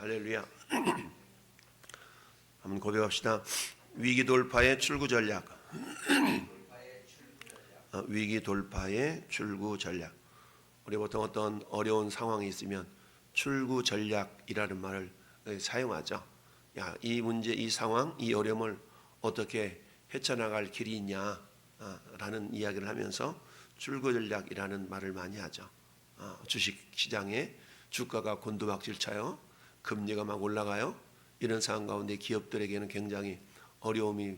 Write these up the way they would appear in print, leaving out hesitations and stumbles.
할렐루야. 한번 고백합시다. 위기 돌파의 출구 전략. 위기 돌파의 출구 전략. 우리 보통 어떤 어려운 상황이 있으면 출구 전략이라는 말을 사용하죠. 야, 이 문제, 이 상황, 이 어려움을 어떻게 헤쳐나갈 길이 있냐 라는 이야기를 하면서 출구 전략이라는 말을 많이 하죠. 주식시장에 주가가 곤두박질 쳐요. 금리가 막 올라가요. 이런 상황 가운데 기업들에게는 굉장히 어려움이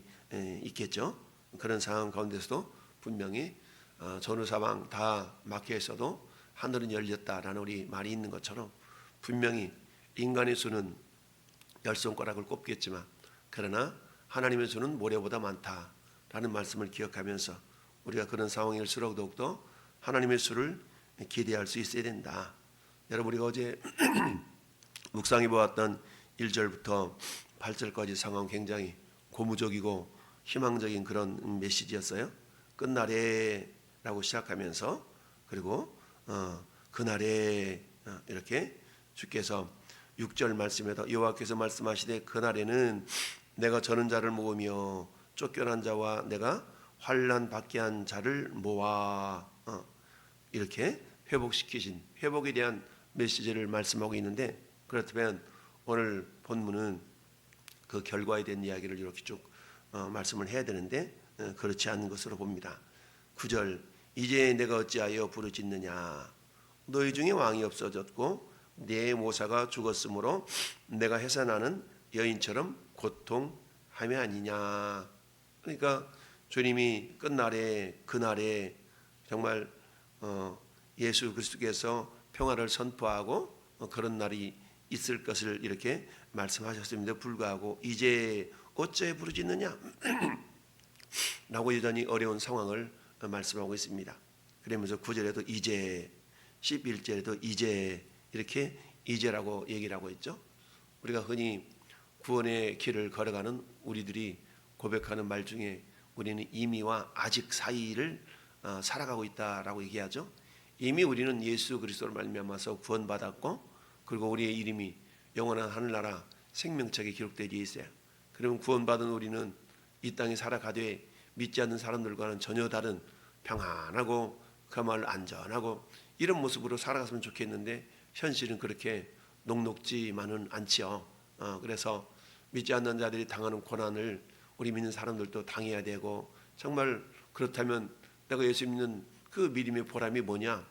있겠죠. 그런 상황 가운데서도 분명히 전후사방 다 막혀 있어도 하늘은 열렸다라는 우리 말이 있는 것처럼 분명히 인간의 수는 10손가락을 꼽겠지만 그러나 하나님의 수는 모래보다 많다라는 말씀을 기억하면서 우리가 그런 상황일수록 더욱더 하나님의 수를 기대할 수 있어야 된다. 여러분, 우리가 어제 묵상해 보았던 1절부터 8절까지 상황 굉장히 고무적이고 희망적인 그런 메시지였어요. 끝날에 라고 시작하면서 그리고 그날에 이렇게 주께서 6절 말씀에도 여호와께서 말씀하시되 그날에는 내가 저는 자를 모으며 쫓겨난 자와 내가 환난 받게 한 자를 모아 이렇게 회복시키신 회복에 대한 메시지를 말씀하고 있는데, 그렇다면 오늘 본문은 그 결과에 대한 이야기를 이렇게 쭉 말씀을 해야 되는데 그렇지 않은 것으로 봅니다. 9절 이제 내가 어찌하여 부르짖느냐 너희 중에 왕이 없어졌고 내 모사가 죽었으므로 내가 해산하는 여인처럼 고통하며 아니냐. 그러니까 주님이 끝날에 그날에 정말 예수 그리스도께서 평화를 선포하고 그런 날이 있을 것을 이렇게 말씀하셨음에도 불구하고 이제 어째 부르짖느냐 라고 여전히 어려운 상황을 말씀하고 있습니다. 그러면서 9절에도 이제 11절에도 이제 이렇게 이제라고 얘기를 하고 있죠. 우리가 흔히 구원의 길을 걸어가는 우리들이 고백하는 말 중에 우리는 이미와 아직 사이를 살아가고 있다라고 얘기하죠. 이미 우리는 예수 그리스도를 말미암아서 구원받았고 그리고 우리의 이름이 영원한 하늘나라 생명책에 기록되어 있어요. 그러면 구원받은 우리는 이 땅에 살아가되 믿지 않는 사람들과는 전혀 다른 평안하고 그야말로 안전하고 이런 모습으로 살아갔으면 좋겠는데 현실은 그렇게 녹록지만은 않지요. 그래서 믿지 않는 자들이 당하는 고난을 우리 믿는 사람들도 당해야 되고, 정말 그렇다면 내가 예수 믿는 그 믿음의 보람이 뭐냐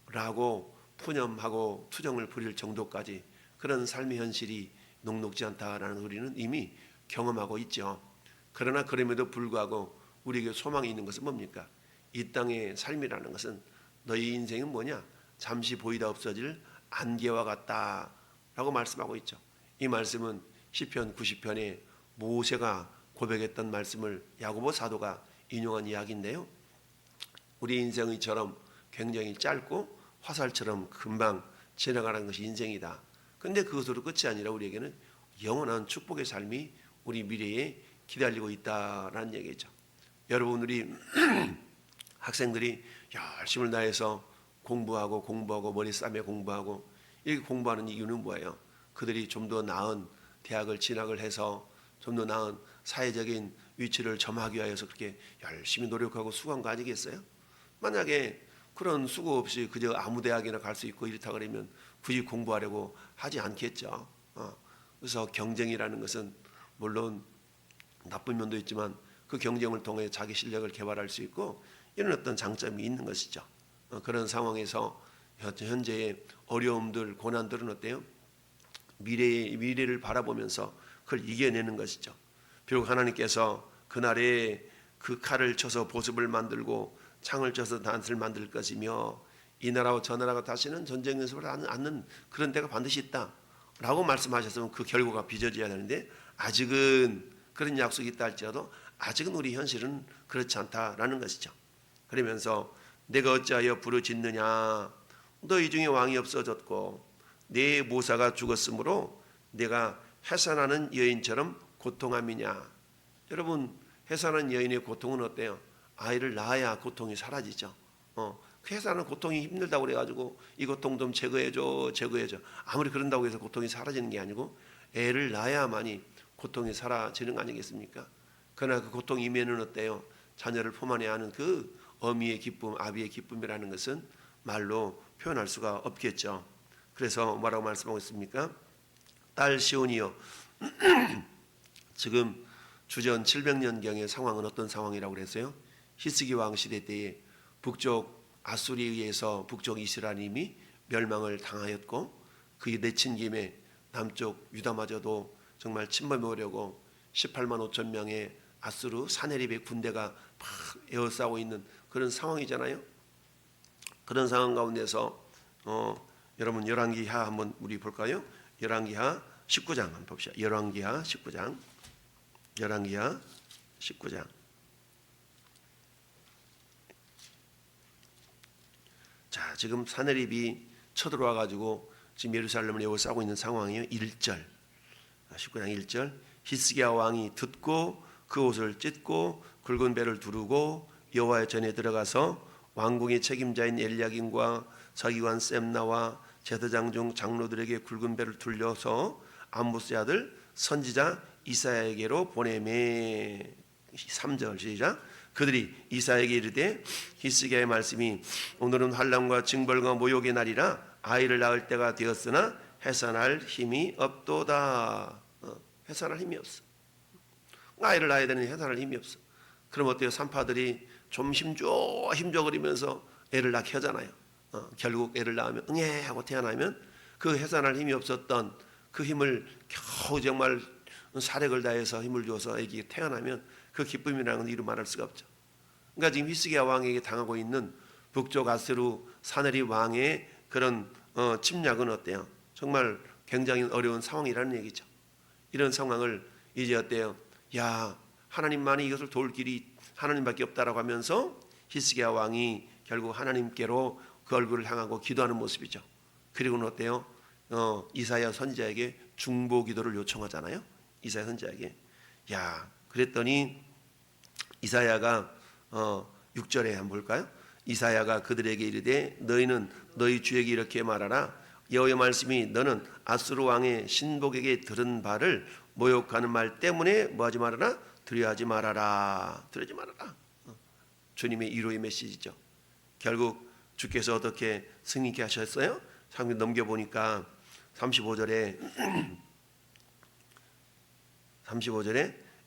라고 푸념하고 투정을 부릴 정도까지 그런 삶의 현실이 녹록지 않다라는 우리는 이미 경험하고 있죠. 그러나 그럼에도 불구하고 우리에게 소망이 있는 것은 뭡니까? 이 땅의 삶이라는 것은 너희 인생은 뭐냐? 잠시 보이다 없어질 안개와 같다라고 말씀하고 있죠. 이 말씀은 시편 90편에 모세가 고백했던 말씀을 야고보 사도가 인용한 이야기인데요. 우리 인생의처럼 굉장히 짧고 화살처럼 금방 지나가는 것이 인생이다. 그런데 그것으로 끝이 아니라 우리에게는 영원한 축복의 삶이 우리 미래에 기다리고 있다라는 얘기죠. 여러분, 우리 학생들이 열심을 다해서 공부하고 머리 싸매 공부하고 이렇게 공부하는 이유는 뭐예요? 그들이 좀 더 나은 대학을 진학을 해서 좀 더 나은 사회적인 위치를 점하기 위해서 그렇게 열심히 노력하고 수고한 거 아니겠어요? 만약에 그런 수고 없이 그저 아무 대학이나 갈 수 있고 이렇다 그러면 굳이 공부하려고 하지 않겠죠. 그래서 경쟁이라는 것은 물론 나쁜 면도 있지만 그 경쟁을 통해 자기 실력을 개발할 수 있고 이런 어떤 장점이 있는 것이죠. 그런 상황에서 현재의 어려움들, 고난들은 어때요? 미래를 바라보면서 그걸 이겨내는 것이죠. 비록 하나님께서 그날에 그 칼을 쳐서 보습을 만들고 창을 쳐서 낫을 만들 것이며 이 나라와 저 나라가 다시는 전쟁 연습을 않는 그런 때가 반드시 있다라고 말씀하셨으면 그 결과가 빚어져야 되는데 아직은 그런 약속이 있다 할지라도 아직은 우리 현실은 그렇지 않다라는 것이죠. 그러면서 내가 어찌하여 부르짖느냐 너희 중에 왕이 없어졌고 내 모사가 죽었으므로 내가 해산하는 여인처럼 고통함이냐. 여러분, 해산하는 여인의 고통은 어때요? 아이를 낳아야 고통이 사라지죠. 그 해산은 고통이 힘들다고 그래가지고 이 고통 좀 제거해줘. 아무리 그런다고 해서 고통이 사라지는 게 아니고 애를 낳아야만이 고통이 사라지는 거 아니겠습니까? 그러나 그 고통 이면은 어때요? 자녀를 품 안에 하는 그 어미의 기쁨, 아비의 기쁨이라는 것은 말로 표현할 수가 없겠죠. 그래서 뭐라고 말씀하고 있습니까? 딸 시온이여, 지금 주전 700년경의 상황은 어떤 상황이라고 그랬어요? 히스기 왕 시대 때에 북쪽 아수리에 의해서 북쪽 이스라엘이 멸망을 당하였고, 그에 내친 김에 남쪽 유다마저도 정말 침범해 오려고 18만 5천 명의 아수르 사네립의 군대가 막 에워싸고 있는 그런 상황이잖아요. 그런 상황 가운데서 여러분 열왕기하 한번 우리 볼까요? 열왕기하 19장 한번 봅시다. 열왕기하 19장. 열왕기하 19장. 자, 지금 사네립이 쳐들어와 가지고 지금 예루살렘을 에워싸고 있는 상황이에요. 1절. 19장 1절. 히스기야 왕이 듣고 그 옷을 찢고 굵은 배를 두르고 여호와의 전에 들어가서 왕궁의 책임자인 엘리야김과 서기관 셈나와 제사장 중 장로들에게 굵은 배를 둘러서 아모스의 아들 선지자 이사야에게로 보내매. 3절 시작. 그들이 이사야에게 이르되 히스기야의 말씀이 오늘은 환난과 징벌과 모욕의 날이라 아이를 낳을 때가 되었으나 해산할 힘이 없도다. 해산할 힘이 없어. 아이를 낳아야 되는 해산할 힘이 없어. 그럼 어때요? 산파들이 좀 힘줘 그리면서 애를 낳게 하잖아요. 결국 애를 낳으면 응애 하고 태어나면 그 해산할 힘이 없었던 그 힘을 겨우 정말 사력을 다해서 힘을 주어서 애기가 태어나면 그 기쁨이라는 건 이루 말할 수가 없죠. 그러니까 지금 히스기야 왕에게 당하고 있는 북쪽 아수르 사네립 왕의 그런 침략은 어때요? 정말 굉장히 어려운 상황이라는 얘기죠. 이런 상황을 이제 어때요? 야, 하나님만이 이것을 도울 길이 하나님밖에 없다라고 하면서 히스기야 왕이 결국 하나님께로 그 얼굴을 향하고 기도하는 모습이죠. 그리고는 어때요? 이사야 선지자에게 중보 기도를 요청하잖아요. 이사야 선지자에게. 야, 그랬더니 이사야가 6절에 한번 볼까요? 이사야가 그들에게 이르되 너희는 너희 주에게 이렇게 말하라. 여호와의 말씀이 너는 아수르 왕의 신복에게 들은 바를 모욕하는 말 때문에 뭐하지 말아라? 두려워하지 말아라. 두려워하지 말아라. 주님의 위로의 메시지죠. 결국 주께서 어떻게 승리케 하셨어요? 상면 넘겨보니까 35절에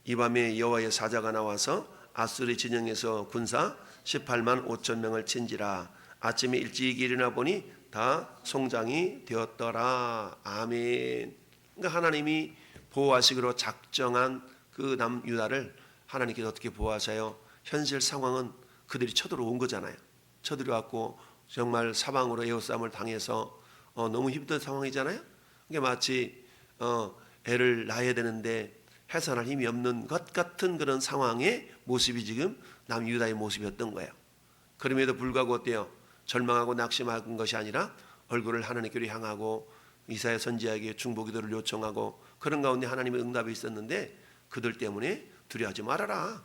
이 밤에 여호와의 사자가 나와서 아수르 진영에서 군사 18만 5천 명을 친지라. 아침에 일찍 일어나 보니 다 송장이 되었더라. 아멘. 그러니까 하나님이 보호하시기로 작정한 그 남유다를 하나님께서 어떻게 보호하셔요? 현실 상황은 그들이 쳐들어온 거잖아요. 쳐들어왔고 정말 사방으로 에워싸움을 당해서 너무 힘든 상황이잖아요. 그게 마치 애를 낳아야 되는데 해산할 힘이 없는 것 같은 그런 상황의 모습이 지금 남유다의 모습이었던 거예요. 그럼에도 불구하고 어때요? 절망하고 낙심한 것이 아니라 얼굴을 하나님께로 향하고 이사야 선지자에게 중보기도를 요청하고 그런 가운데 하나님의 응답이 있었는데 그들 때문에 두려워하지 말아라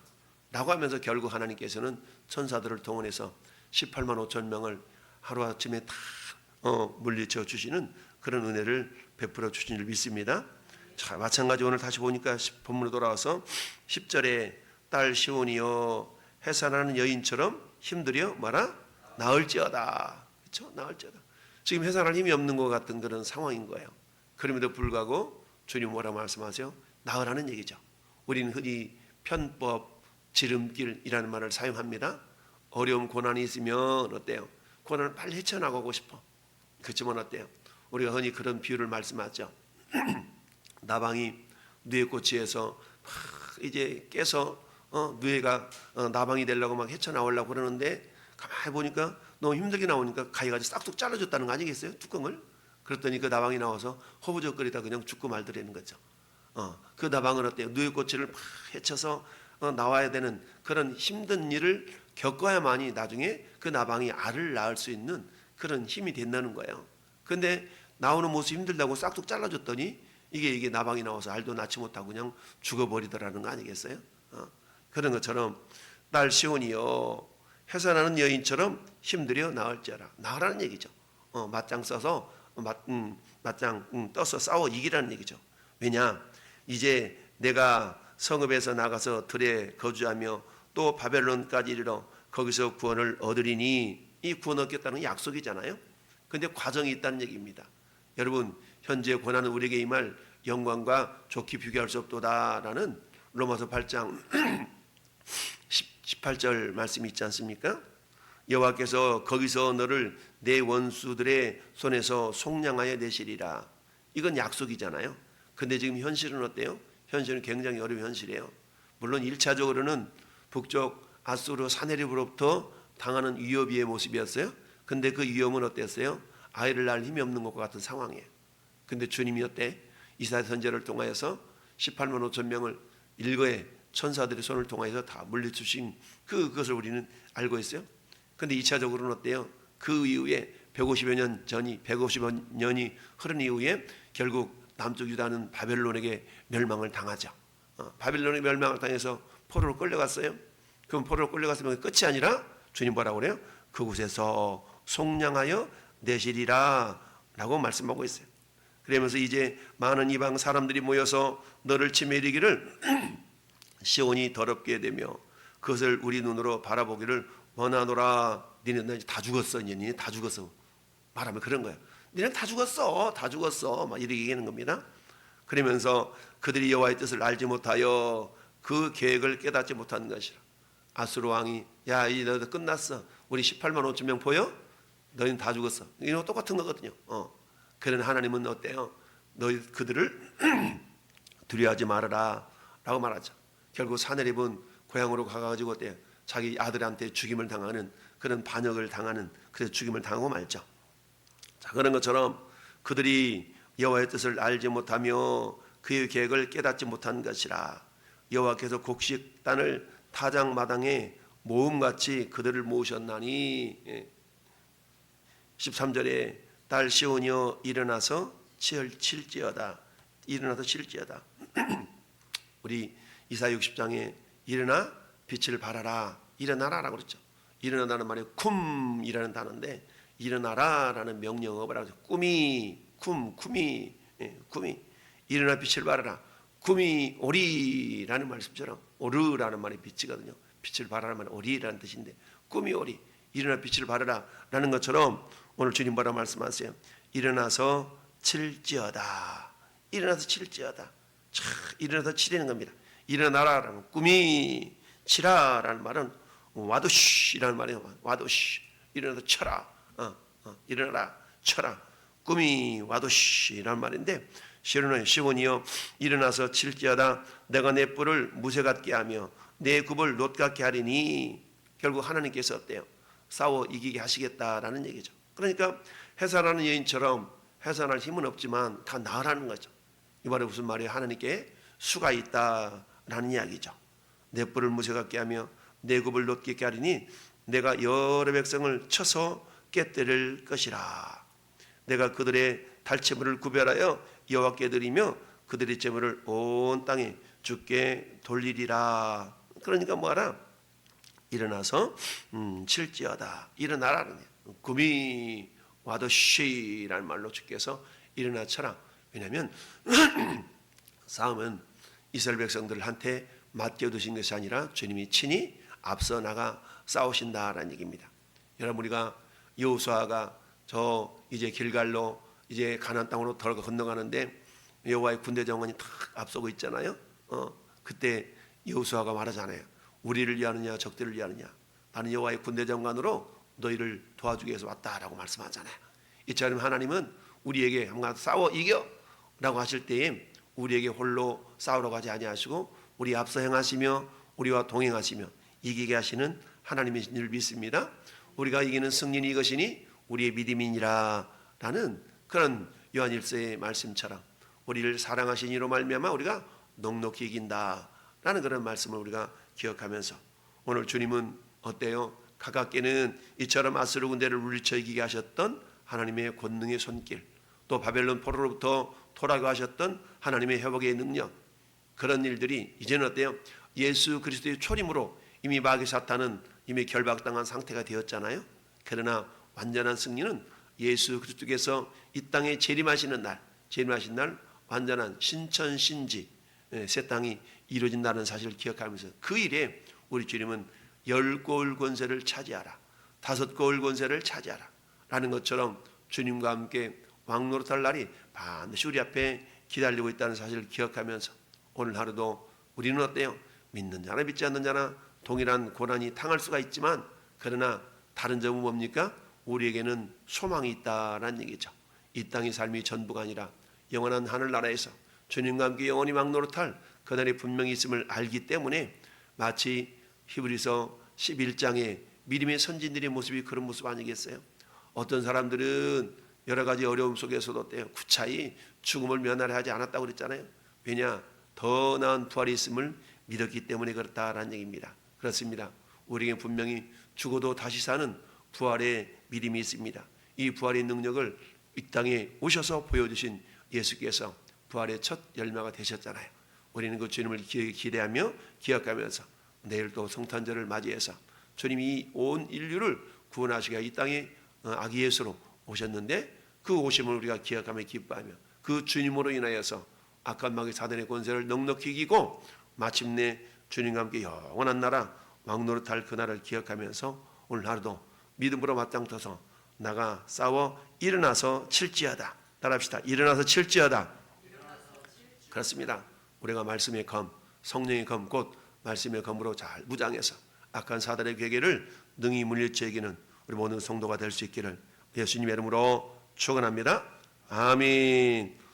라고 하면서 결국 하나님께서는 천사들을 동원해서 18만 5천 명을 하루아침에 다 물리쳐 주시는 그런 은혜를 베풀어 주신 줄 믿습니다. 자, 마찬가지 오늘 다시 보니까 본문으로 돌아와서 10절에 딸 시온이여 해산하는 여인처럼 힘들여 말아 나을지어다. 그렇죠? 나을지어다. 지금 해산할 힘이 없는 것 같은 그런 상황인 거예요. 그럼에도 불구하고 주님 뭐라 말씀하세요? 나으라는 얘기죠. 우리는 흔히 편법, 지름길이라는 말을 사용합니다. 어려움, 고난이 있으면 어때요? 고난을 빨리 헤쳐나가고 싶어. 그렇지만 어때요? 우리가 흔히 그런 비유를 말씀하죠. 나방이 누에꽃이에서 이제 깨서 누에가 나방이 되려고 막 헤쳐나오려고 그러는데 가만히 보니까 너무 힘들게 나오니까 가위가지 싹둑 잘라줬다는 거 아니겠어요? 뚜껑을. 그랬더니 그 나방이 나와서 허우적거리다 그냥 죽고 말더라는 거죠. 그 나방은 어때요? 누에꽃을 막 헤쳐서 나와야 되는 그런 힘든 일을 겪어야만이 나중에 그 나방이 알을 낳을 수 있는 그런 힘이 된다는 거예요. 근데 나오는 모습이 힘들다고 싹둑 잘라줬더니 이게 나방이 나와서 알도 낳지 못하고 그냥 죽어버리더라는 거 아니겠어요? 그런 것처럼 딸 시온이여 해산하는 여인처럼 힘들여 나을지어다. 나으라는 얘기죠. 맞짱 써서 맞짱 떠서 싸워 이기라는 얘기죠. 왜냐? 이제 내가 성읍에서 나가서 들에 거주하며 또 바벨론까지 이르러 거기서 구원을 얻으리니, 이 구원 얻겠다는 약속이잖아요. 그런데 과정이 있다는 얘기입니다. 여러분, 현재 고난은 우리에게 임할 영광과 좋게 비교할 수 없도다라는 로마서 8장 18절 말씀이 있지 않습니까? 여호와께서 거기서 너를 내 원수들의 손에서 속량하여 내시리라. 이건 약속이잖아요. 근데 지금 현실은 어때요? 현실은 굉장히 어려운 현실이에요. 물론 1차적으로는 북쪽 아수르 사내립으로부터 당하는 위협의 모습이었어요. 근데 그 위험은 어땠어요? 아이를 낳을 힘이 없는 것과 같은 상황이에요. 근데 주님이 어때? 이사야 선지자를 통하여서 18만 5천 명을 일거의 천사들의 손을 통하여서 다 물리치신 그것을 우리는 알고 있어요. 근데 2차적으로는 어때요? 그 이후에 150여 년이 흐른 이후에 결국 남쪽 유다는 바벨론에게 멸망을 당하죠. 바벨론에게 멸망을 당해서 포로로 끌려갔어요. 그럼 포로로 끌려갔으면 끝이 아니라 주님 뭐라고 그래요? 그곳에서 속량하여 내시리라 라고 말씀하고 있어요. 그러면서 이제 많은 이방 사람들이 모여서 너를 치매 이르기를 시온이 더럽게 되며 그것을 우리 눈으로 바라보기를 원하노라. 니네 다 죽었어. 니네 다 죽었어. 말하면 그런 거야. 니네 다 죽었어. 다 죽었어. 막 이렇게 얘기하는 겁니다. 그러면서 그들이 여호와의 뜻을 알지 못하여 그 계획을 깨닫지 못한 것이라. 아수르 왕이 야, 이제 너희들 끝났어. 우리 18만 5천 명 보여? 너희는 다 죽었어. 이거 똑같은 거거든요. 그런 하나님은 어때요? 너희 그들을 두려워하지 말아라 라고 말하죠. 결국 사내립은 고향으로 가가지고 어때요? 자기 아들한테 죽임을 당하는 그런 반역을 당하는, 그래서 죽임을 당하고 말죠. 자, 그런 것처럼 그들이 여호와의 뜻을 알지 못하며 그의 계획을 깨닫지 못한 것이라. 여호와께서 곡식단을 타작마당에 모음같이 그들을 모으셨나니. 13절에 딸 시온이여 일어나서 칠지어다. 일어나서 칠지어다. 우리 이사야 60장에 일어나 빛을 발하라, 일어나라라고 그랬죠. 일어나라는 말이 쿰이라는 단어인데, 일어나라라는 명령어라고 하죠. 꿈이 일어나 빛을 발하라. 꿈이 오리라는 말씀처럼 오르라는 말이 빛이거든요. 빛을 발하라는 말이 오리라는 뜻인데, 꿈이 오리, 일어나 빛을 발하라 라는 것처럼 오늘 주님 뭐라 말씀하세요? 일어나서 칠지어다. 일어나서 칠지어다. 일어나서 치리는 겁니다. 일어나라라는 꿈이 치라라는 말은 와도시라는 말이에요. 와도시. 일어나서 쳐라. 일어나라 쳐라. 꿈이 와도시라는 말인데, 시온이여 일어나서 칠지어다. 내가 내 뿔을 무쇠 같게 하며 내 굽을 놋 같게 하리니. 결국 하나님께서 어때요? 싸워 이기게 하시겠다라는 얘기죠. 그러니까 해산하는 여인처럼 해산할 힘은 없지만 다 나으라는 거죠. 이 말이 무슨 말이에요? 하나님께 수가 있다라는 이야기죠. 내 뿔을 무쇠 같게 하며 내 굽을 놋 같게 하리니 내가 여러 백성을 쳐서 깨뜨릴 것이라. 내가 그들의 달체물을 구별하여 여호와께 드리며 그들의 제물을 온 땅에 주께 돌리리라. 그러니까 뭐하라? 일어나서 칠지어다. 일어나라는 거예요. 구미 와도시라는 말로 주께서 일어나 쳐라. 왜냐하면 싸움은 이스라엘 백성들한테 맡겨두신 것이 아니라 주님이 친히 앞서 나가 싸우신다라는 얘기입니다. 여러분, 우리가 여호수아가 저 이제 길갈로 이제 가나안 땅으로 건너가는데 여호와의 군대 장관이 탁 앞서고 있잖아요. 그때 여호수아가 말하잖아요. 우리를 위하느냐 적들을 위하느냐. 나는 여호와의 군대 장관으로 너희를 도와주기 위해서 왔다라고 말씀하잖아요. 이처럼 하나님은 우리에게 한번 싸워 이겨 라고 하실 때에 우리에게 홀로 싸우라고 하지 아니하시고 우리 앞서 행하시며 우리와 동행하시며 이기게 하시는 하나님의 줄 믿습니다. 우리가 이기는 승리는 이것이니 우리의 믿음이니라 라는 그런 요한일서의 말씀처럼 우리를 사랑하신 이로 말미암아 우리가 넉넉히 이긴다 라는 그런 말씀을 우리가 기억하면서 오늘 주님은 어때요? 가깝게는 이처럼 아수르 군대를 물리쳐 이기게 하셨던 하나님의 권능의 손길, 또 바벨론 포로로부터 돌아가 하셨던 하나님의 회복의 능력, 그런 일들이 이제는 어때요? 예수 그리스도의 초림으로 이미 마귀 사탄은 이미 결박당한 상태가 되었잖아요. 그러나 완전한 승리는 예수 그리스도께서 이 땅에 재림하시는 날 완전한 신천신지 새 땅이 이루어진다는 사실을 기억하면서 그 일에 우리 주님은 10고을 권세를 차지하라, 5고을 권세를 차지하라 라는 것처럼 주님과 함께 왕노릇할 날이 반드시 우리 앞에 기다리고 있다는 사실을 기억하면서 오늘 하루도 우리는 어때요? 믿는 자나 믿지 않는 자나 동일한 고난이 당할 수가 있지만 그러나 다른 점은 뭡니까? 우리에게는 소망이 있다라는 얘기죠. 이 땅의 삶이 전부가 아니라 영원한 하늘나라에서 주님과 함께 영원히 왕노릇할 그날이 분명히 있음을 알기 때문에 마치 히브리서 11장의 믿음의 선진들의 모습이 그런 모습 아니겠어요? 어떤 사람들은 여러 가지 어려움 속에서도 어때요? 구차히 죽음을 면하려 하지 않았다고 그랬잖아요. 왜냐? 더 나은 부활이 있음을 믿었기 때문에 그렇다라는 얘기입니다. 그렇습니다. 우리에게 분명히 죽어도 다시 사는 부활의 믿음이 있습니다. 이 부활의 능력을 이 땅에 오셔서 보여주신 예수께서 부활의 첫 열매가 되셨잖아요. 우리는 그 주님을 기대하며 기억하면서 내일 또 성탄절을 맞이해서 주님이 온 인류를 구원하시기가 이 땅에 아기 예수로 오셨는데 그 오심을 우리가 기억하며 기뻐하며 그 주님으로 인하여서 악한 마귀 사단의 권세를 넉넉히 이기고 마침내 주님과 함께 영원한 나라 왕노릇할 그날을 기억하면서 오늘 하루도 믿음으로 맞짱떠서 나가 싸워 일어나서 칠지어다. 따라합시다. 일어나서 칠지어다. 그렇습니다. 우리가 말씀의 검, 성령의 검, 곧 말씀의 검으로 잘 무장해서 악한 사단의 괴계를 능히 물리치기는 우리 모든 성도가 될 수 있기를 예수님의 이름으로 축원합니다. 아멘.